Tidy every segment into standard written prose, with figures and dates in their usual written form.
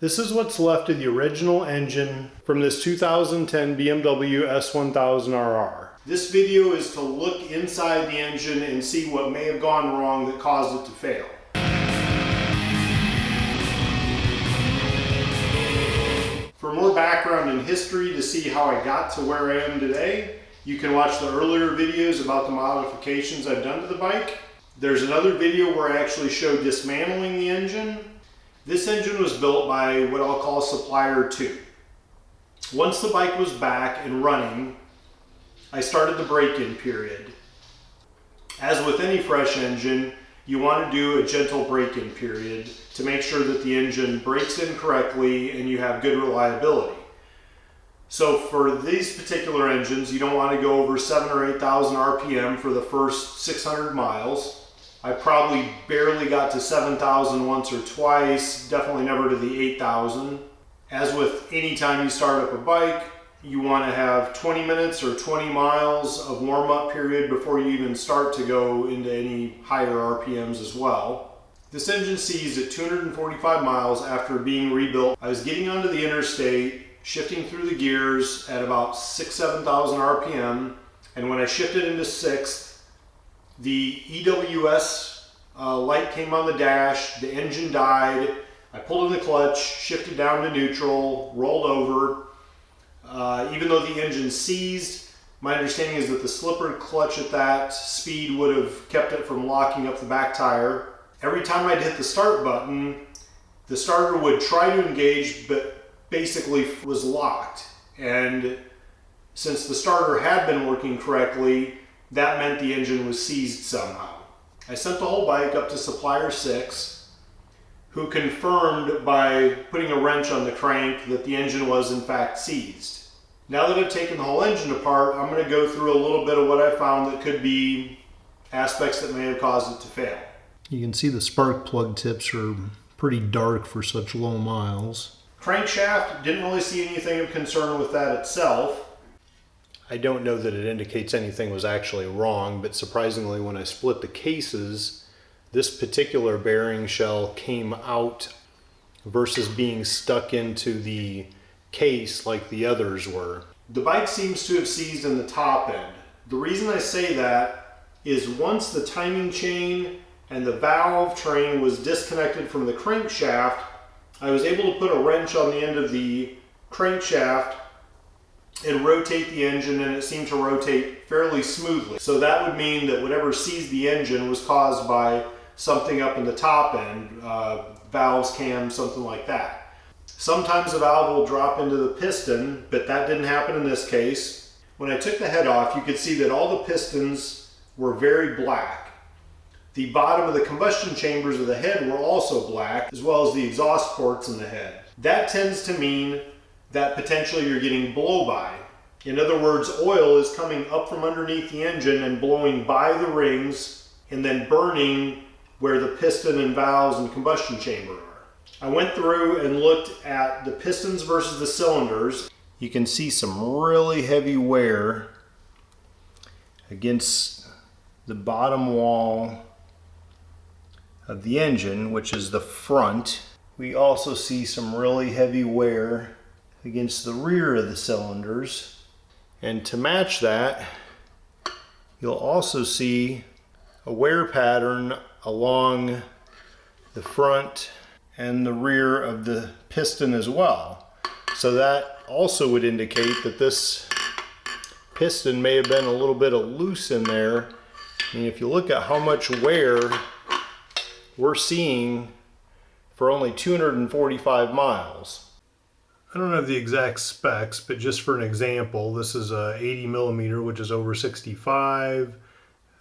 This is what's left of the original engine from this 2010 BMW S1000RR. This video is to look inside the engine and see what may have gone wrong that caused it to fail. For more background and history to see how I got to where I am today, you can watch the earlier videos about the modifications I've done to the bike. There's another video where I actually show dismantling the engine. This engine was built by what I'll call supplier 2. Once the bike was back and running, I started the break-in period. As with any fresh engine, you want to do a gentle break-in period to make sure that the engine breaks in correctly and you have good reliability. So for these particular engines, you don't want to go over 7,000 or 8,000 RPM for the first 600 miles. I probably barely got to 7,000 once or twice, definitely never to the 8,000. As with any time you start up a bike, you want to have 20 minutes or 20 miles of warm-up period before you even start to go into any higher RPMs as well. This engine seized at 245 miles after being rebuilt. I was getting onto the interstate, shifting through the gears at about 6,000 to 7,000 RPM, and when I shifted into 6th, the EWS light came on the dash, the engine died, I pulled in the clutch, shifted down to neutral, rolled over. Even though the engine seized, my understanding is that the slipper clutch at that speed would have kept it from locking up the back tire. Every time I'd hit the start button, the starter would try to engage, but basically was locked. And since the starter had been working correctly, that meant the engine was seized somehow. I sent the whole bike up to supplier 6, who confirmed by putting a wrench on the crank that the engine was in fact seized. Now that I've taken the whole engine apart, I'm going to go through a little bit of what I found that could be aspects that may have caused it to fail. You can see the spark plug tips are pretty dark for such low miles. Crankshaft, didn't really see anything of concern with that itself. I don't know that it indicates anything was actually wrong, but surprisingly when I split the cases, this particular bearing shell came out versus being stuck into the case like the others were. The bike seems to have seized in the top end. The reason I say that is once the timing chain and the valve train was disconnected from the crankshaft, I was able to put a wrench on the end of the crankshaft and rotate the engine, and it seemed to rotate fairly smoothly. So that would mean that whatever seized the engine was caused by something up in the top end, valves, cams, something like that. Sometimes the valve will drop into the piston, but that didn't happen in this case. When I took the head off, you could see that all the pistons were very black. The bottom of the combustion chambers of the head were also black, as well as the exhaust ports in the head. That tends to mean that potentially you're getting blow-by. In other words, oil is coming up from underneath the engine and blowing by the rings and then burning where the piston and valves and combustion chamber are. I went through and looked at the pistons versus the cylinders. You can see some really heavy wear against the bottom wall of the engine, which is the front. We also see some really heavy wear against the rear of the cylinders. And to match that, you'll also see a wear pattern along the front and the rear of the piston as well. So that also would indicate that this piston may have been a little bit loose in there. And if you look at how much wear we're seeing for only 245 miles. I don't have the exact specs, but just for an example, this is a 80 millimeter, which is over 65,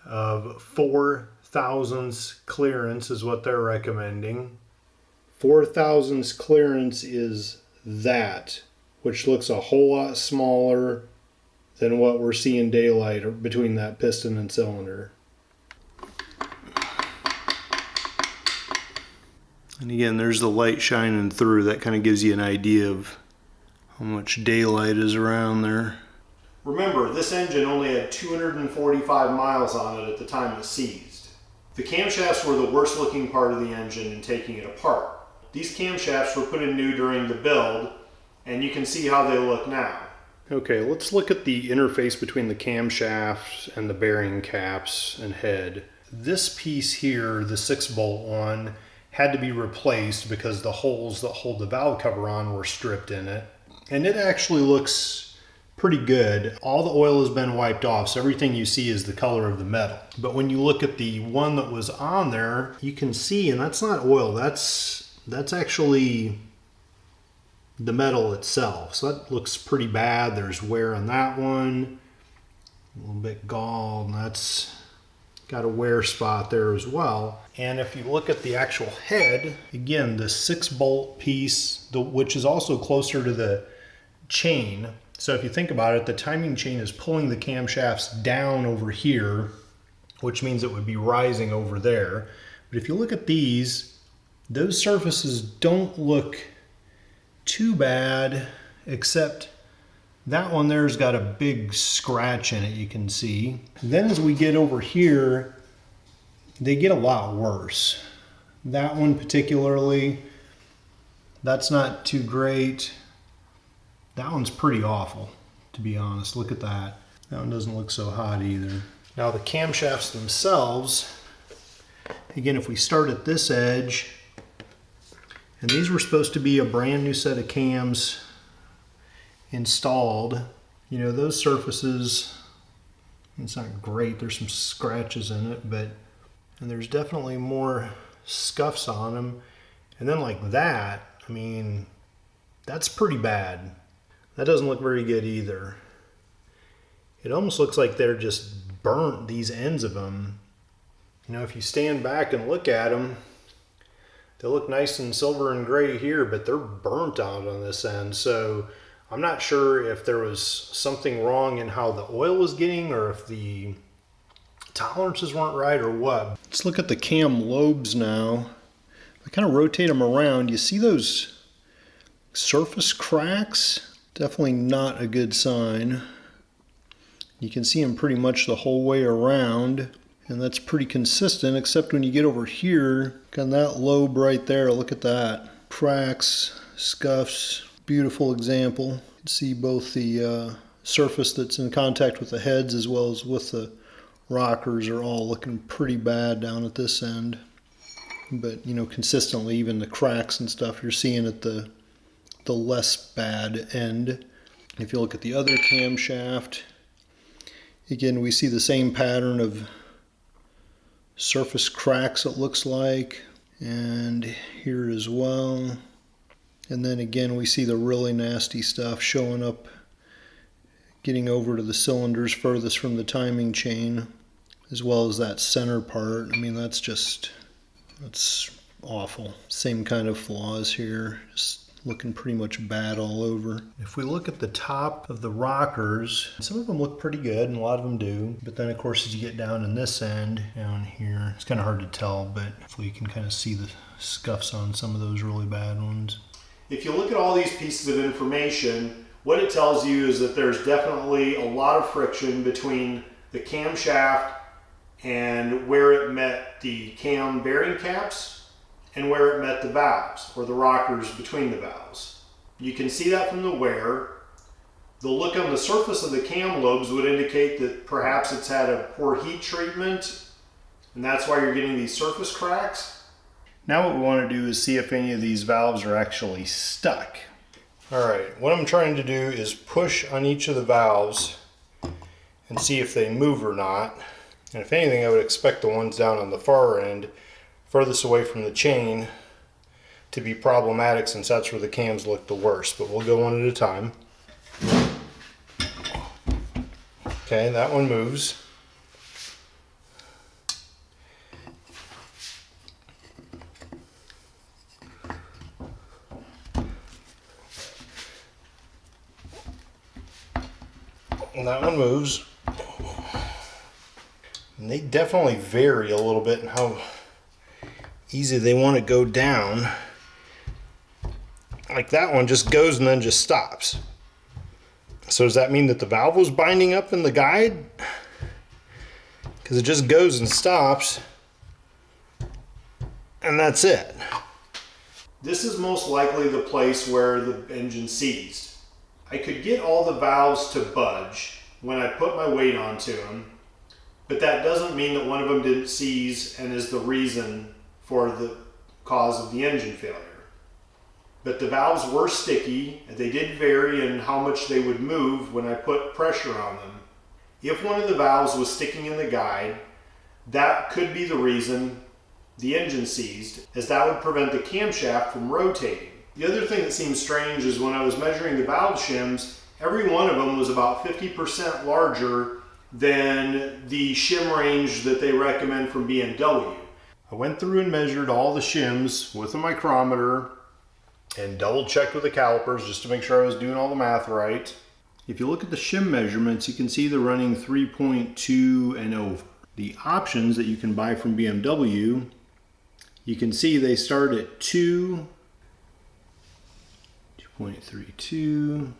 of 4 thousandths clearance is what they're recommending. 4 thousandths clearance is that, which looks a whole lot smaller than what we're seeing daylight between that piston and cylinder. And again, there's the light shining through. That kind of gives you an idea of how much daylight is around there. Remember, this engine only had 245 miles on it at the time it seized. The camshafts were the worst looking part of the engine in taking it apart. These camshafts were put in new during the build, and you can see how they look now. Okay, let's look at the interface between the camshaft and the bearing caps and head. This piece here, the 6-bolt one, had to be replaced because the holes that hold the valve cover on were stripped in it. And it actually looks pretty good. All the oil has been wiped off, so everything you see is the color of the metal. But when you look at the one that was on there, you can see, and that's not oil, that's actually the metal itself. So that looks pretty bad. There's wear on that one, a little bit galled, and that's got a wear spot there as well. And if you look at the actual head, again, the 6-bolt piece, which is also closer to the chain. So if you think about it, the timing chain is pulling the camshafts down over here, which means it would be rising over there. But if you look at these, those surfaces don't look too bad, except that one there's got a big scratch in it, you can see. Then as we get over here, they get a lot worse. That one particularly, that's not too great. That one's pretty awful, to be honest. Look at that. That one doesn't look so hot either. Now the camshafts themselves, again, if we start at this edge, and these were supposed to be a brand new set of cams installed. You know, those surfaces, it's not great. There's some scratches in it, and there's definitely more scuffs on them. And then like that, I mean, that's pretty bad. That doesn't look very good either. It almost looks like they're just burnt, these ends of them. You know, if you stand back and look at them, they look nice and silver and gray here, but they're burnt out on this end. So I'm not sure if there was something wrong in how the oil was getting, or if the tolerances weren't right, or what. Let's look at the cam lobes now. I kind of rotate them around. You see those surface cracks? Definitely not a good sign. You can see them pretty much the whole way around, and that's pretty consistent, except when you get over here, on that lobe right there, look at that. Cracks, scuffs, beautiful example. You can see both the surface that's in contact with the heads as well as with the rockers are all looking pretty bad down at this end. But, you know, consistently, even the cracks and stuff you're seeing at the less bad end. If you look at the other camshaft, again, we see the same pattern of surface cracks, it looks like, and here as well. And then again, we see the really nasty stuff showing up, getting over to the cylinders furthest from the timing chain, as well as that center part. I mean, that's awful. Same kind of flaws here, just looking pretty much bad all over. If we look at the top of the rockers, some of them look pretty good, and a lot of them do. But then, of course, as you get down in this end, down here, it's kind of hard to tell, but hopefully you can kind of see the scuffs on some of those really bad ones. If you look at all these pieces of information, what it tells you is that there's definitely a lot of friction between the camshaft and where it met the cam bearing caps, and where it met the valves, or the rockers between the valves. You can see that from the wear. The look on the surface of the cam lobes would indicate that perhaps it's had a poor heat treatment, and that's why you're getting these surface cracks. Now what we want to do is see if any of these valves are actually stuck. Alright, what I'm trying to do is push on each of the valves and see if they move or not. And if anything, I would expect the ones down on the far end, furthest away from the chain, to be problematic, since that's where the cams look the worst. But we'll go one at a time. Okay, that one moves. And that one moves. And they definitely vary a little bit in how easy they want to go down. Like that one just goes and then just stops. So does that mean that the valve was binding up in the guide? Because it just goes and stops, and that's it. This is most likely the place where the engine seized. I could get all the valves to budge when I put my weight onto them, but that doesn't mean that one of them didn't seize and is the reason for the cause of the engine failure. But the valves were sticky, and they did vary in how much they would move when I put pressure on them. If one of the valves was sticking in the guide, that could be the reason the engine seized, as that would prevent the camshaft from rotating. The other thing that seems strange is when I was measuring the valve shims, every one of them was about 50% larger than the shim range that they recommend from BMW. I went through and measured all the shims with a micrometer and double checked with the calipers just to make sure I was doing all the math right. If you look at the shim measurements, you can see they're running 3.2 and over. The options that you can buy from BMW, you can see they start at 2.32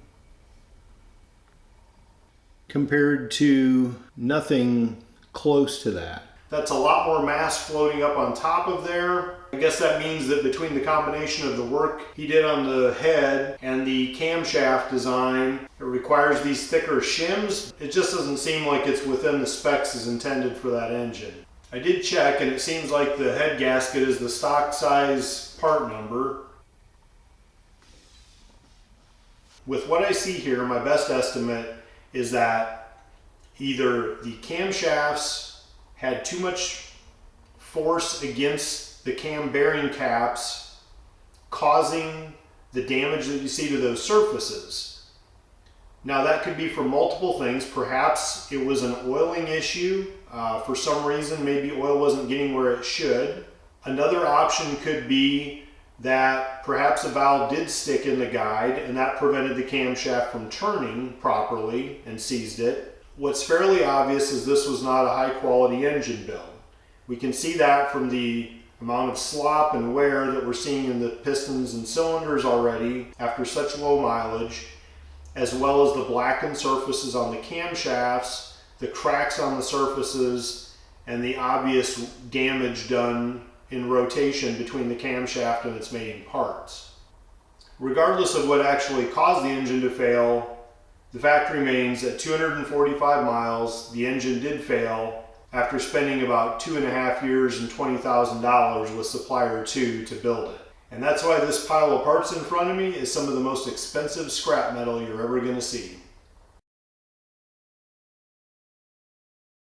compared to nothing close to that. That's a lot more mass floating up on top of there. I guess that means that between the combination of the work he did on the head and the camshaft design, it requires these thicker shims. It just doesn't seem like it's within the specs as intended for that engine. I did check, and it seems like the head gasket is the stock size part number. With what I see here, my best estimate is that either the camshafts had too much force against the cam bearing caps, causing the damage that you see to those surfaces. Now that could be for multiple things. Perhaps it was an oiling issue. For some reason, maybe oil wasn't getting where it should. Another option could be that perhaps a valve did stick in the guide and that prevented the camshaft from turning properly and seized it. What's fairly obvious is this was not a high quality engine build. We can see that from the amount of slop and wear that we're seeing in the pistons and cylinders already after such low mileage, as well as the blackened surfaces on the camshafts, the cracks on the surfaces, and the obvious damage done in rotation between the camshaft and its main parts. Regardless of what actually caused the engine to fail, the fact remains at 245 miles, the engine did fail after spending about 2.5 years and $20,000 with supplier 2 to build it. And that's why this pile of parts in front of me is some of the most expensive scrap metal you're ever going to see.